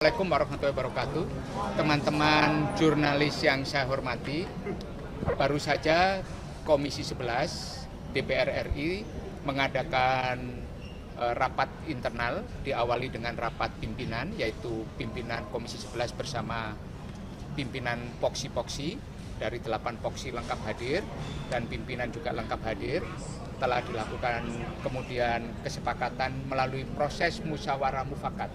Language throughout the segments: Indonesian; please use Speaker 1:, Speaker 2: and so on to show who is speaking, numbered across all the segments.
Speaker 1: Assalamualaikum warahmatullahi wabarakatuh. Teman-teman jurnalis yang saya hormati, baru saja Komisi 11 DPR RI mengadakan rapat internal, diawali dengan rapat pimpinan, yaitu pimpinan Komisi 11 bersama pimpinan Poksi-Poksi dari 8 Poksi lengkap hadir dan pimpinan juga lengkap hadir. Telah dilakukan kemudian kesepakatan melalui proses musyawarah mufakat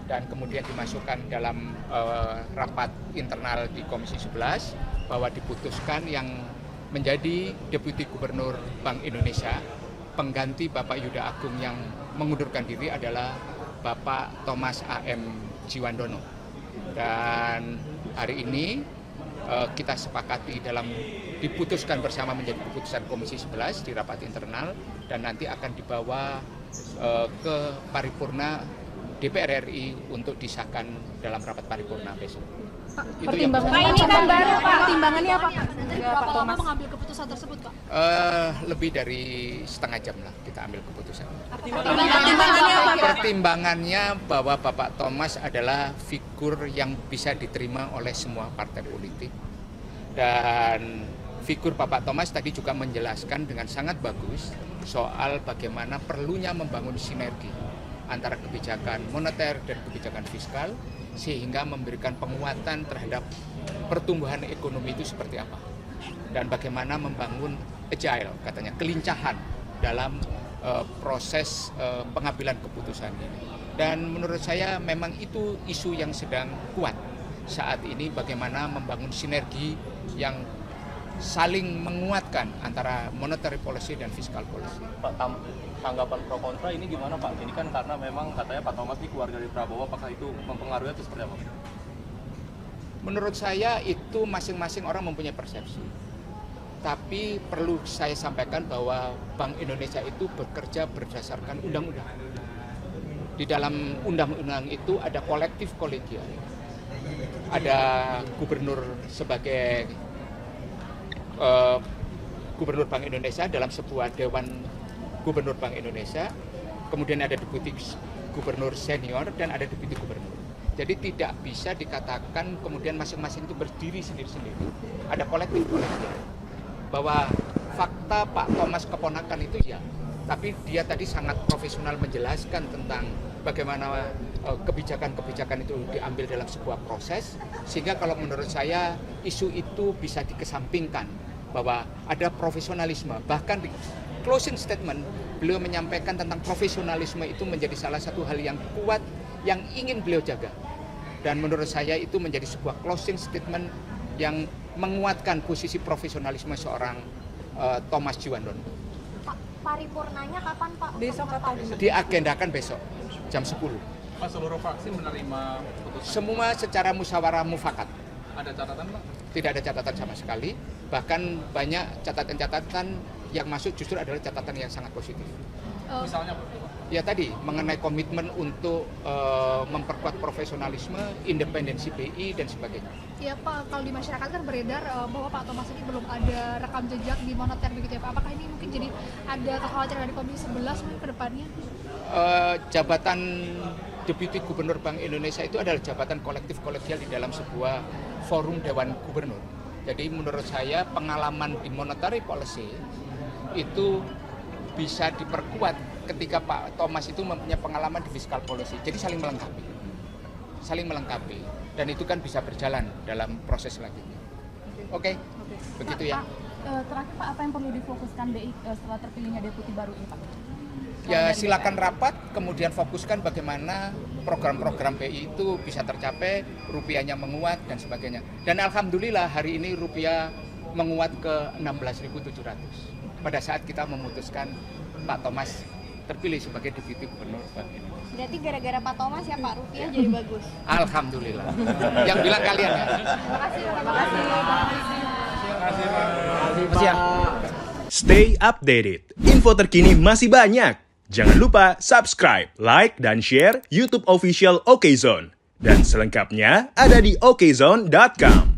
Speaker 1: dan kemudian dimasukkan dalam rapat internal di Komisi 11 bahwa diputuskan yang menjadi Deputi Gubernur Bank Indonesia pengganti Bapak Yuda Agung yang mengundurkan diri adalah Bapak Thomas A.M. Jiwandono. Dan hari ini kita sepakati dalam diputuskan bersama menjadi keputusan Komisi 11 di rapat internal dan nanti akan dibawa ke paripurna DPR RI untuk disahkan dalam rapat paripurna besok.
Speaker 2: Pak, pertimbangannya apa?
Speaker 3: Pak Thomas mengambil keputusan tersebut, Pak?
Speaker 1: Lebih dari setengah jam lah kita ambil keputusan.
Speaker 3: Pertimbangannya apa, Pak?
Speaker 1: Pertimbangannya bahwa Bapak Thomas adalah figur yang bisa diterima oleh semua partai politik. Dan figur Bapak Thomas tadi juga menjelaskan dengan sangat bagus soal bagaimana perlunya membangun sinergi antara kebijakan moneter dan kebijakan fiskal sehingga memberikan penguatan terhadap pertumbuhan ekonomi itu seperti apa dan bagaimana membangun agile, katanya kelincahan dalam proses pengambilan keputusan ini. Dan menurut saya memang itu isu yang sedang kuat saat ini, bagaimana membangun sinergi yang saling menguatkan antara monetary policy dan fiscal policy.
Speaker 4: Pak, tanggapan pro kontra ini gimana Pak? Ini kan karena memang katanya Pak Thomas ini keluarga dari Prabowo, apakah itu mempengaruhi atau seperti apa?
Speaker 1: Menurut saya itu masing-masing orang mempunyai persepsi. Tapi perlu saya sampaikan bahwa Bank Indonesia itu bekerja berdasarkan undang-undang. Di dalam undang-undang itu ada kolektif kolegial. Ada gubernur sebagai Gubernur Bank Indonesia dalam sebuah Dewan Gubernur Bank Indonesia, kemudian ada Deputi Gubernur Senior dan ada Deputi Gubernur. Jadi tidak bisa dikatakan kemudian masing-masing itu berdiri sendiri-sendiri. Ada kolektif bahwa fakta Pak Thomas keponakan itu ya, tapi dia tadi sangat profesional menjelaskan tentang bagaimana kebijakan-kebijakan itu diambil dalam sebuah proses, sehingga kalau menurut saya isu itu bisa dikesampingkan bahwa ada profesionalisme. Bahkan di closing statement beliau menyampaikan tentang profesionalisme itu menjadi salah satu hal yang kuat yang ingin beliau jaga. Dan menurut saya itu menjadi sebuah closing statement yang menguatkan posisi profesionalisme seorang Thomas Jiwandono.
Speaker 3: Pak, paripurnanya kapan, Pak?
Speaker 2: Besok atau
Speaker 1: Diagendakan besok jam 10.
Speaker 4: Pak, seluruh fraksi menerima putusan?
Speaker 1: Semua secara musyawarah mufakat.
Speaker 4: Ada catatan Pak?
Speaker 1: Tidak ada catatan sama sekali. Bahkan banyak catatan-catatan yang masuk justru adalah catatan yang sangat positif.
Speaker 4: Misalnya Pak?
Speaker 1: Ya tadi, mengenai komitmen untuk memperkuat profesionalisme, independensi BI, dan sebagainya.
Speaker 3: Ya Pak, kalau di masyarakat kan beredar bahwa Pak Thomas ini belum ada rekam jejak di moneter begitu ya Pak. Apakah ini mungkin jadi ada kekhawatiran dari Komisi 11 mungkin ke depannya?
Speaker 1: Jabatan Deputi Gubernur Bank Indonesia itu adalah jabatan kolektif kolegial di dalam sebuah forum Dewan Gubernur. Jadi menurut saya pengalaman di monetary policy itu bisa diperkuat ketika Pak Thomas itu mempunyai pengalaman di fiscal policy. Jadi saling melengkapi. Dan itu kan bisa berjalan dalam proses selanjutnya. Oke. Begitu ya.
Speaker 2: Terakhir Pak, apa yang perlu difokuskan BI setelah terpilihnya deputi baru ini Pak?
Speaker 1: Ya silakan rapat, kemudian fokuskan bagaimana program-program BI itu bisa tercapai, rupiahnya menguat dan sebagainya. Dan alhamdulillah hari ini rupiah menguat ke 16.700 pada saat kita memutuskan Pak Thomas terpilih sebagai Deputi Gubernur Bank Indonesia.
Speaker 3: Berarti gara-gara Pak Thomas ya Pak, rupiah jadi bagus.
Speaker 1: Alhamdulillah. Yang bilang kalian ya.
Speaker 3: Terima kasih.
Speaker 5: Stay updated. Info terkini masih banyak. Jangan lupa subscribe, like, dan share YouTube official OKZone. Dan selengkapnya ada di okezone.com.